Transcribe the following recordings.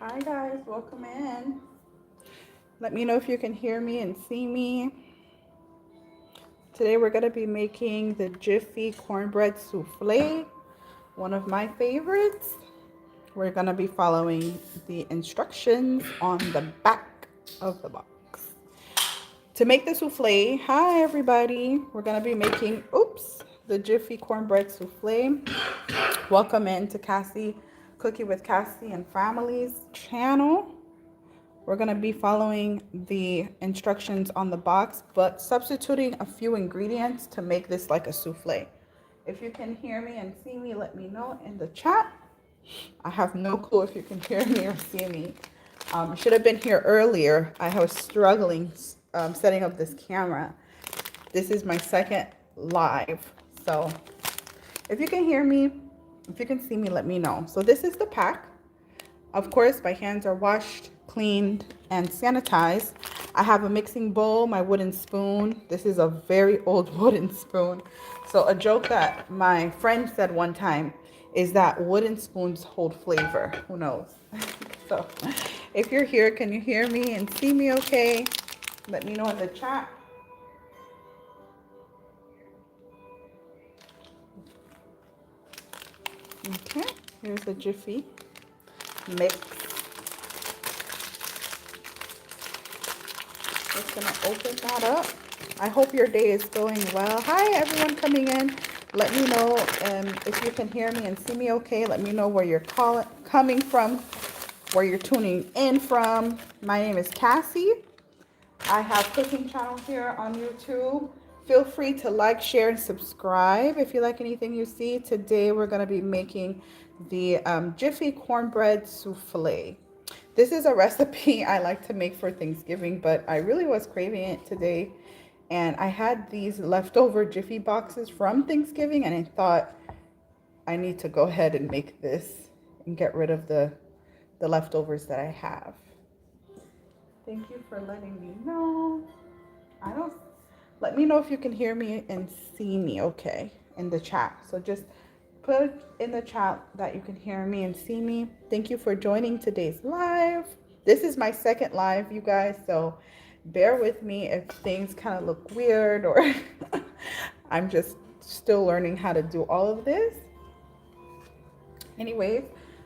Hi guys, welcome in. Let me know if you can hear me and see me. Today we're going to be making the Jiffy Cornbread Soufflé, one of my favorites. We're going to be following the instructions on the back of the box. To make the soufflé, hi everybody, we're going to be making, the Jiffy Cornbread Soufflé. Welcome in to Cassie, Cookie with Cassie and Family's channel. We're going to be following the instructions on the box, but substituting a few ingredients to make this like a souffle. If you can hear me and see me, let me know in the chat. I have no clue if you can hear me or see me. Should have been here earlier. I was struggling setting up this camera. This is my second live. So if you can hear me, if you can see me, let me know. So this is the pack. Of course, my hands are washed, cleaned, and sanitized. I have a mixing bowl, my wooden spoon. This is a very old wooden spoon. So a joke that my friend said one time is that wooden spoons hold flavor. Who knows? So if you're here, can you hear me and see me okay? Let me know in the chat. Okay, here's a Jiffy mix. Just gonna open that up. I hope your day is going well. Hi everyone coming in. Let me know if you can hear me and see me okay. Let me know where you're coming from, where you're tuning in from. My name is Cassie. I have a cooking channel here on YouTube. Feel free to like, share, and subscribe if you like anything you see. Today we're gonna be making the Jiffy Cornbread Soufflé. This is a recipe I like to make for Thanksgiving, but I really was craving it today. And I had these leftover Jiffy boxes from Thanksgiving, and I thought I need to go ahead and make this and get rid of the leftovers that I have. Thank you for letting me know. Let me know if you can hear me and see me okay in the chat. So just put in the chat that you can hear me and see me. Thank you for joining today's live. This is my second live, you guys, so bear with me if things kind of look weird or I'm just still learning how to do all of this. Anyways,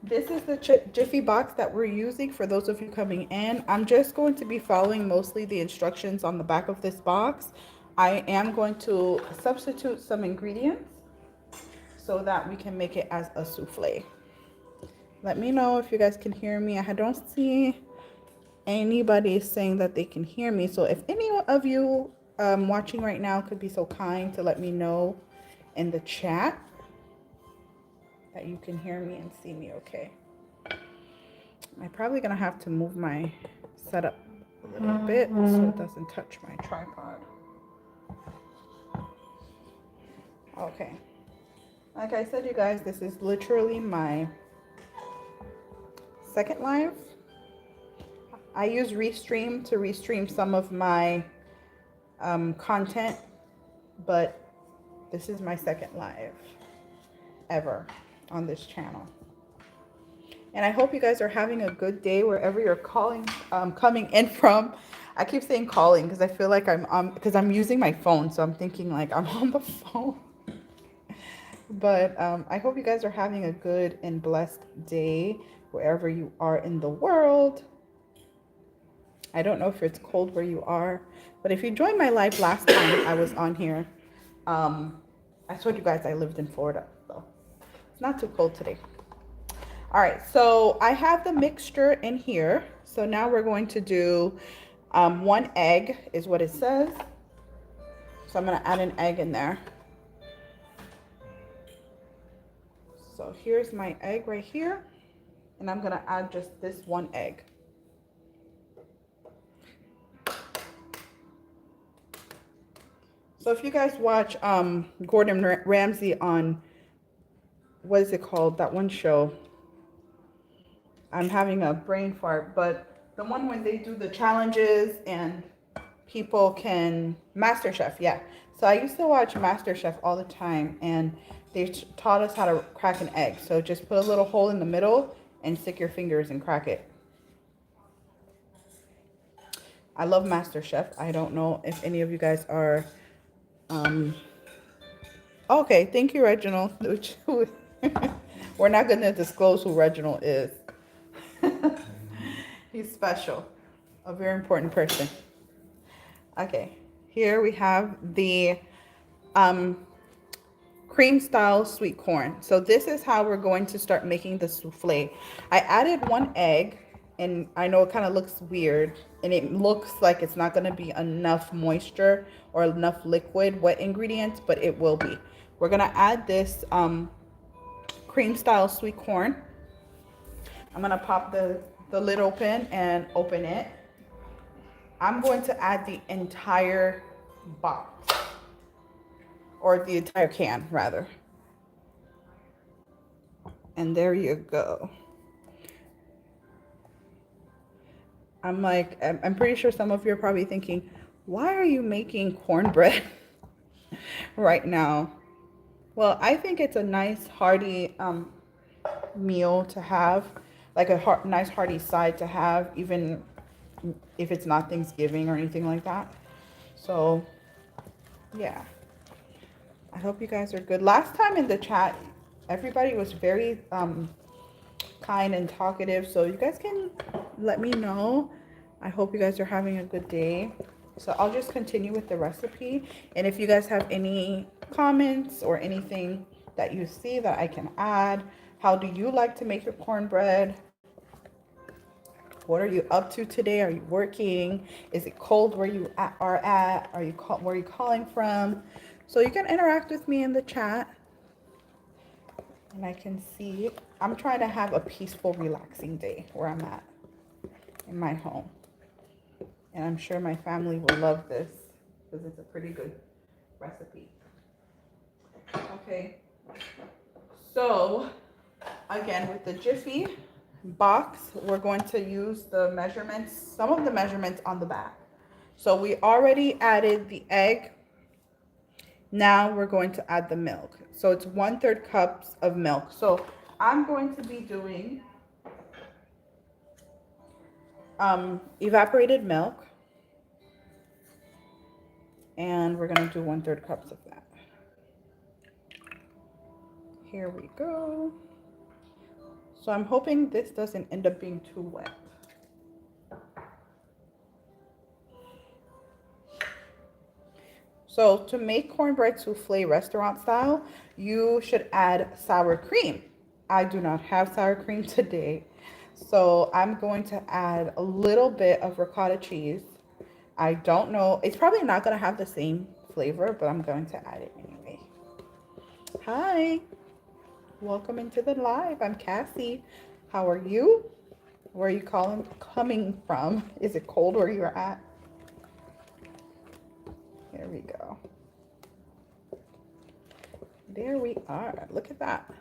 this is the Jiffy box that we're using for those of you coming in. I'm just going to be following mostly the instructions on the back of this box. I am going to substitute some ingredients so that we can make it as a souffle. Let me know if you guys can hear me. I don't see anybody saying that they can hear me. So if any of you watching right now could be so kind to let me know in the chat that you can hear me and see me okay. I'm probably gonna have to move my setup a little bit so it doesn't touch my tripod. Okay. Like I said, you guys, this is literally my second live. I use Restream to restream some of my content, but this is my second live ever on this channel. And I hope you guys are having a good day wherever you're coming in from. I keep saying calling because I feel like because I'm using my phone, so I'm thinking like I'm on the phone. But I hope you guys are having a good and blessed day wherever you are in the world. I don't know if it's cold where you are, but if you joined my live last time I was on here, I told you guys I lived in Florida, so it's not too cold today. All right, so I have the mixture in here. So now we're going to do 1 egg is what it says. So I'm gonna add an egg in there. So here's my egg right here, and I'm gonna add just this 1 egg. So if you guys watch Gordon Ramsay on, what is it called, that one show? I'm having a brain fart, but the one when they do the challenges and people can, MasterChef, yeah. So I used to watch MasterChef all the time, and they taught us how to crack an egg. So just put a little hole in the middle and stick your fingers and crack it. I love MasterChef. I don't know if any of you guys are. Um, okay, thank you, Reginald. We're not going to disclose who Reginald is. He's special, a very important person. Okay, here we have the um, cream style sweet corn. So this is how we're going to start making the souffle. I added 1 egg, and I know it kind of looks weird, and it looks like it's not going to be enough moisture or enough liquid wet ingredients, but it will be. We're going to add this cream style sweet corn. I'm going to pop the lid open and open it. I'm going to add the entire box, or the entire can rather. And there you go. I'm pretty sure some of you are probably thinking, why are you making cornbread right now? Well, I think it's a nice hearty meal to have, like a nice hearty side to have, even if it's not Thanksgiving or anything like that. So yeah, I hope you guys are good. Last time in the chat, everybody was very kind and talkative, so you guys can let me know. I hope you guys are having a good day. So I'll just continue with the recipe, and if you guys have any comments or anything that you see that I can add, how do you like to make your cornbread? What are you up to today? Are you working? Is it cold where you are at? Where are you calling from? So you can interact with me in the chat, and I can see. I'm trying to have a peaceful, relaxing day where I'm at in my home. And I'm sure my family will love this because it's a pretty good recipe. Okay. So, again, with the Jiffy box, we're going to use the measurements, some of the measurements on the back. So we already added the egg. Now we're going to add the milk. So it's 1/3 cups of milk. So I'm going to be doing evaporated milk. And we're going to do 1/3 cups of that. Here we go. So I'm hoping this doesn't end up being too wet. So to make cornbread souffle restaurant style, you should add sour cream. I do not have sour cream today. So I'm going to add a little bit of ricotta cheese. I don't know. It's probably not going to have the same flavor, but I'm going to add it anyway. Hi. Welcome into the live. I'm Cassie. How are you? Where are you coming from? Is it cold where you're at? Here we go. There we are. Look at that.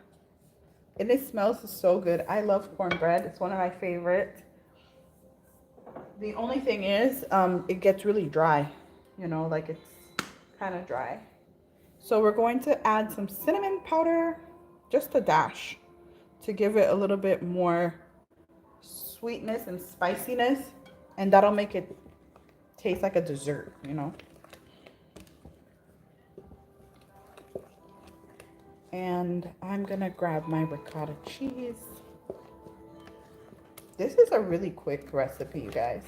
And it smells so good. I love cornbread. It's one of my favorites. The only thing is, it gets really dry. You know, like it's kind of dry. So we're going to add some cinnamon powder, just a dash, to give it a little bit more sweetness and spiciness, and that'll make it taste like a dessert, you know. And I'm gonna grab my ricotta cheese. This is a really quick recipe, you guys.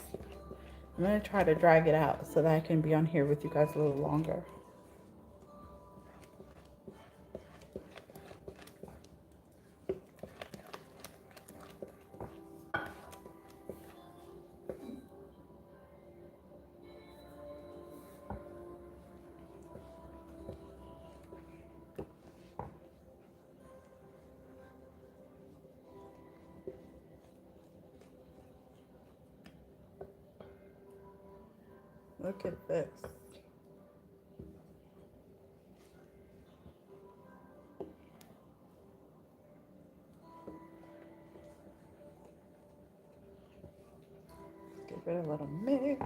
I'm gonna try to drag it out so that I can be on here with you guys a little longer. Look at this. Give it a little mix.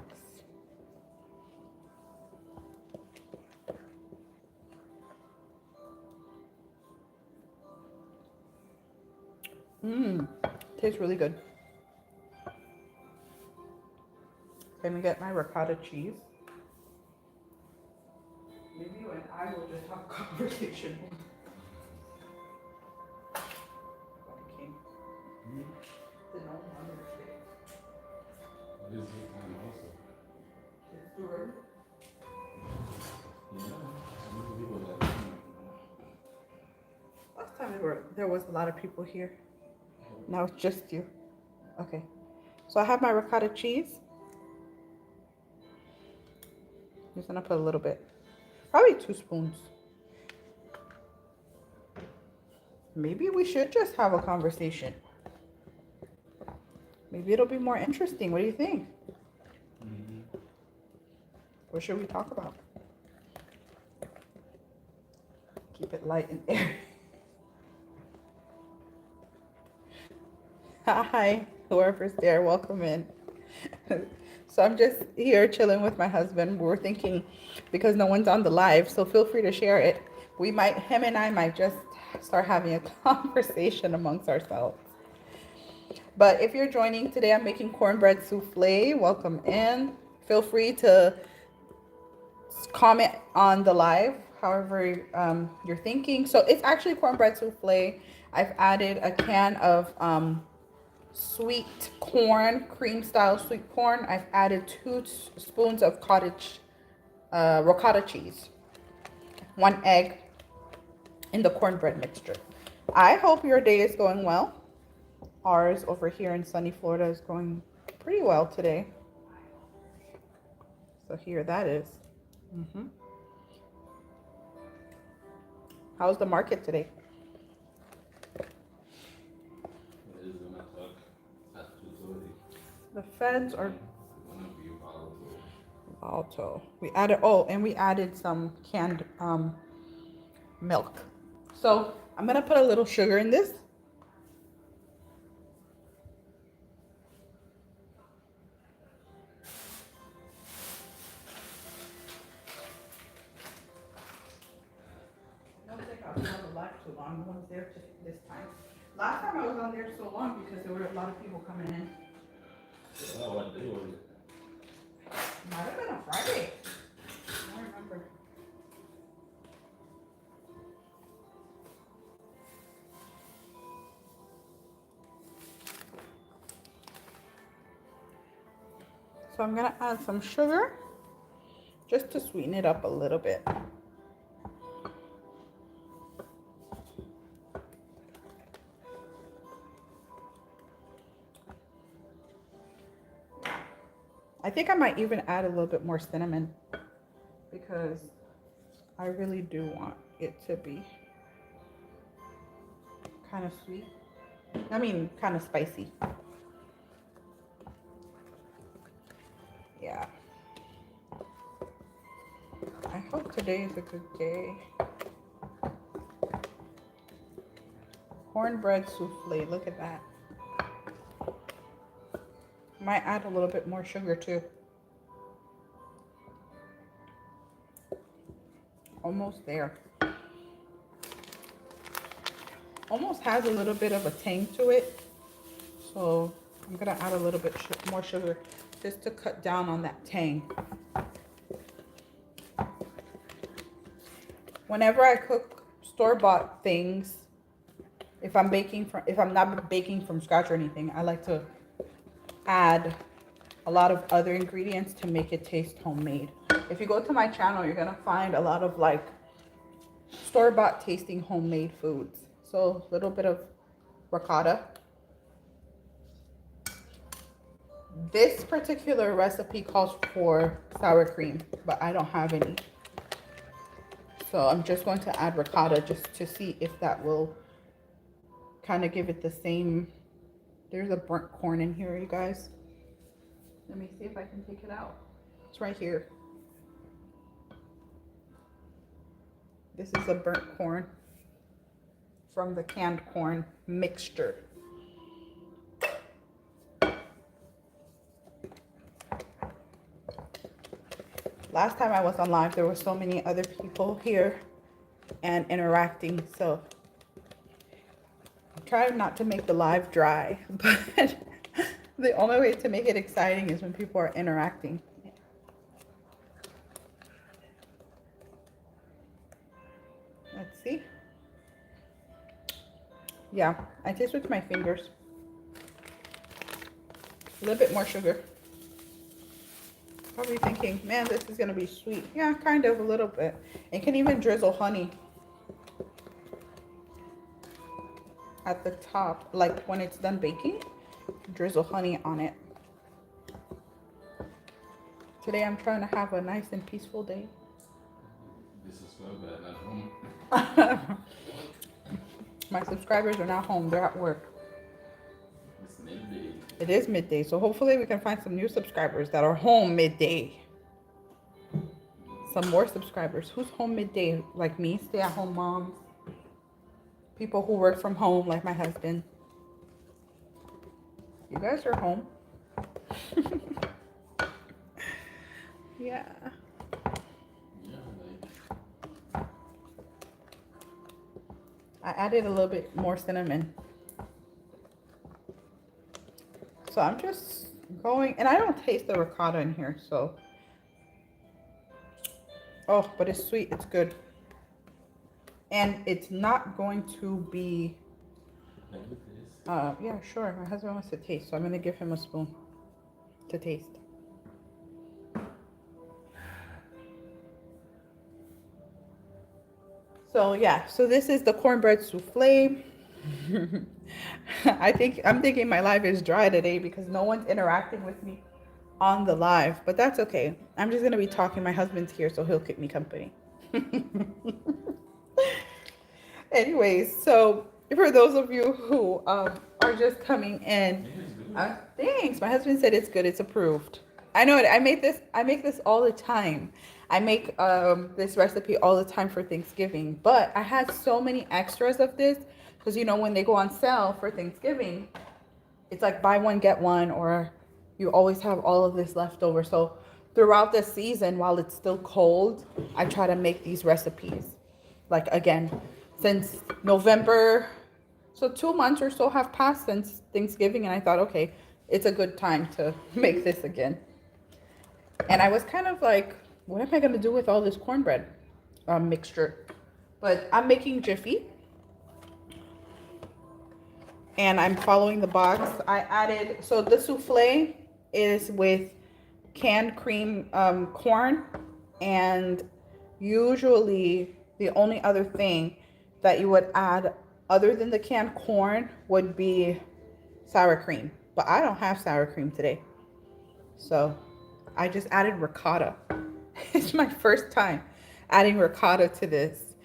Tastes really good. Let me get my ricotta cheese. Maybe you and I will just have a conversation. Okay. The no wonder today. What is your time also? It's the room. Yeah, some people like Last time there was a lot of people here. Now it's just you. Okay. So I have my ricotta cheese. I'm just gonna put a little bit. Probably 2 spoons. Maybe we should just have a conversation. Maybe it'll be more interesting. What do you think? What should we talk about? Keep it light and airy. Hi, whoever's there, welcome in. So I'm just here chilling with my husband. We're thinking, because no one's on the live, so feel free to share it. Him and I might just start having a conversation amongst ourselves. But if you're joining today, I'm making cornbread souffle. Welcome in. Feel free to comment on the live, however you're thinking. So it's actually cornbread souffle. I've added a can of sweet corn, cream style sweet corn. I've added 2 spoons of ricotta cheese, 1 egg in the cornbread mixture. I hope your day is going well. Ours over here in sunny Florida is going pretty well today. So here that is. How's the market today? The feds are volatile. We added some canned milk. So I'm gonna put a little sugar in this. I don't think I was on the live too long. No one's there this time. Last time I was on there so long because there were a lot of people coming in. oh, what day was it? Might have been a Friday. I don't remember. So I'm gonna add some sugar just to sweeten it up a little bit. I think I might even add a little bit more cinnamon because I really do want it to be kind of sweet. I mean, kind of spicy. Yeah. I hope today is a good day. Cornbread souffle, look at that. Might add a little bit more sugar too. Almost there. Almost has a little bit of a tang to it. So I'm gonna add a little bit more sugar just to cut down on that tang. Whenever I cook store-bought things, if I'm not baking from scratch or anything, I like to add a lot of other ingredients to make it taste homemade. If you go to my channel, you're gonna find a lot of like store-bought tasting homemade foods. So a little bit of ricotta. This particular recipe calls for sour cream, but I don't have any. So I'm just going to add ricotta just to see if that will kind of give it the same. There's a burnt corn in here, you guys. Let me see if I can take it out. It's right here. This is a burnt corn from the canned corn mixture. Last time I was on live, there were so many other people here and interacting, so I'm trying not to make the live dry, but The only way to make it exciting is when people are interacting. Let's see. Yeah, I taste with my fingers. A little bit more sugar. Probably thinking, man, this is gonna be sweet. Yeah, kind of a little bit. And can even drizzle honey at the top, like when it's done baking. Drizzle honey on it. Today I'm trying to have a nice and peaceful day. This is so bad at home. My subscribers are not home, they're at work. It's midday. It is midday, so hopefully we can find some new subscribers that are home midday. Some more subscribers. Who's home midday? Like me, stay at home moms. People who work from home, like my husband. You guys are home. Yeah. Yeah, I added a little bit more cinnamon. So I'm just going, and I don't taste the ricotta in here, so. Oh, but it's sweet, it's good. And it's not going to be, yeah, sure. My husband wants to taste, so I'm gonna give him a spoon to taste. So yeah, so this is the cornbread souffle. I'm thinking my live is dry today because no one's interacting with me on the live, but that's okay. I'm just gonna be talking. My husband's here, so he'll keep me company. Anyways, so for those of you who are just coming in, thanks. My husband said it's good. It's approved. I know it. I make this all the time. I make this recipe all the time for Thanksgiving. But I had so many extras of this because you know when they go on sale for Thanksgiving, it's like buy one get one, or you always have all of this left over. So throughout the season, while it's still cold, I try to make these recipes. Like again, since November, so 2 months or so have passed since Thanksgiving, and I thought, okay, it's a good time to make this again. And I was kind of like, what am I going to do with all this cornbread mixture? But I'm making Jiffy. And I'm following the box. I added, so the souffle is with canned cream corn. And usually the only other thing that you would add other than the canned corn would be sour cream. But I don't have sour cream today. So I just added ricotta. It's my first time adding ricotta to this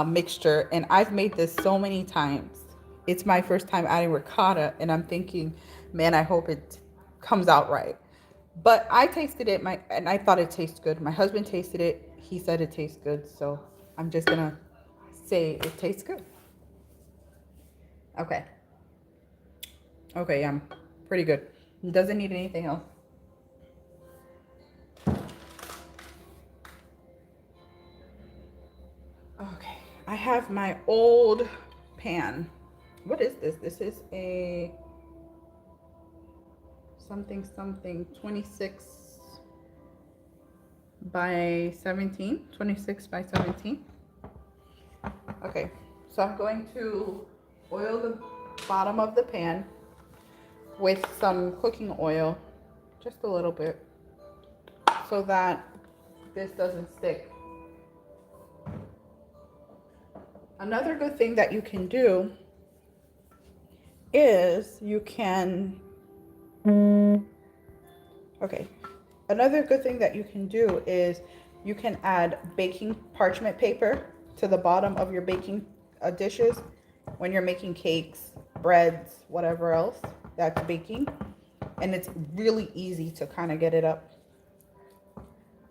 mixture. And I've made this so many times. It's my first time adding ricotta. And I'm thinking, man, I hope it comes out right. But I tasted it and I thought it tastes good. My husband tasted it. He said it tastes good. So I'm just going to say it tastes good. Okay. Okay, yeah, pretty good. It doesn't need anything else. Okay, I have my old pan. What is this? This is a something 26 by 17. 26 by 17. Okay, so I'm going to oil the bottom of the pan with some cooking oil, just a little bit, so that this doesn't stick. Another good thing that you can do is another good thing that you can do is you can add baking parchment paper to the bottom of your baking dishes when you're making cakes, breads, whatever else that's baking. And it's really easy to kind of get it up.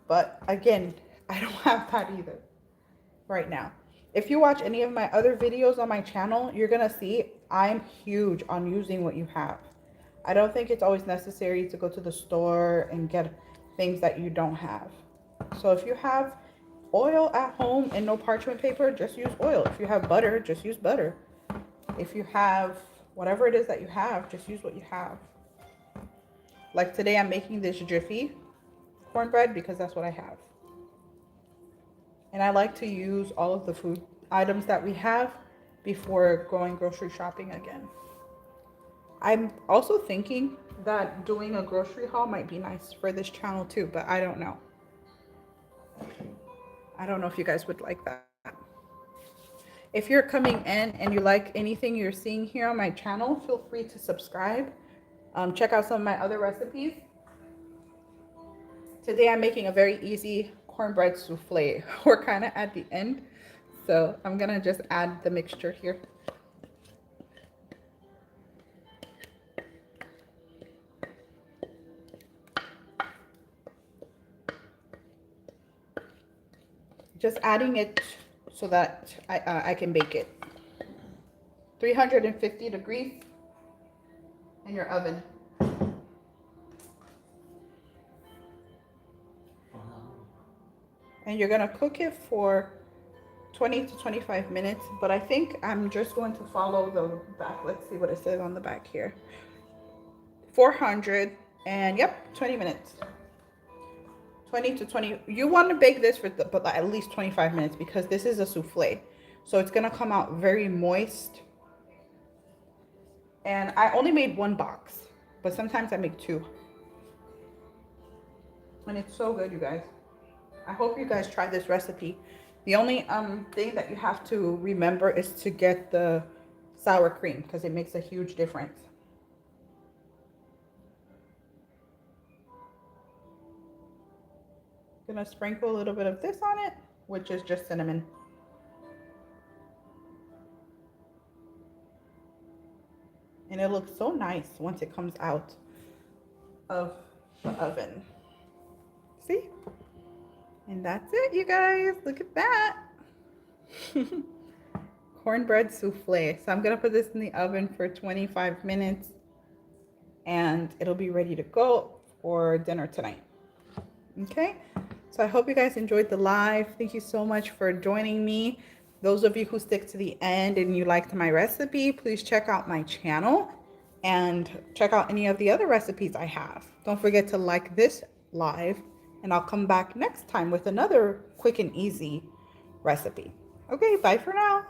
But again, I don't have that either right now. If you watch any of my other videos on my channel, you're going to see I'm huge on using what you have. I don't think it's always necessary to go to the store and get things that you don't have. So if you have oil at home and no parchment paper, just use oil. If you have butter, just use butter. If you have whatever it is that you have, just use what you have. Like today I'm making this Jiffy cornbread because that's what I have. And I like to use all of the food items that we have before going grocery shopping again. I'm also thinking that doing a grocery haul might be nice for this channel too, but I don't know. I don't know if you guys would like that. If you're coming in and you like anything you're seeing here on my channel, feel free to subscribe. Check out some of my other recipes. Today I'm making a very easy cornbread souffle. We're kind of at the end, so I'm gonna just add the mixture here. Just adding it so that I can bake it. 350 degrees in your oven. And you're gonna cook it for 20 to 25 minutes, but I think I'm just going to follow the back. Let's see what it says on the back here. 400 and yep, 20 minutes. 20 to 20. You want to bake this for but at least 25 minutes because this is a souffle. So it's gonna come out very moist. And I only made one box, but sometimes I make two. And it's so good, you guys. I hope you guys try this recipe. The only thing that you have to remember is to get the sour cream because it makes a huge difference. Gonna sprinkle a little bit of this on it, which is just cinnamon. And it looks so nice once it comes out of the oven. See? And that's it, you guys. Look at that. Cornbread souffle. So I'm gonna put this in the oven for 25 minutes and it'll be ready to go for dinner tonight. Okay, so I hope you guys enjoyed the live. Thank you so much for joining me. Those of you who stick to the end and you liked my recipe, please check out my channel and check out any of the other recipes I have. Don't forget to like this live and I'll come back next time with another quick and easy recipe. Okay, bye for now.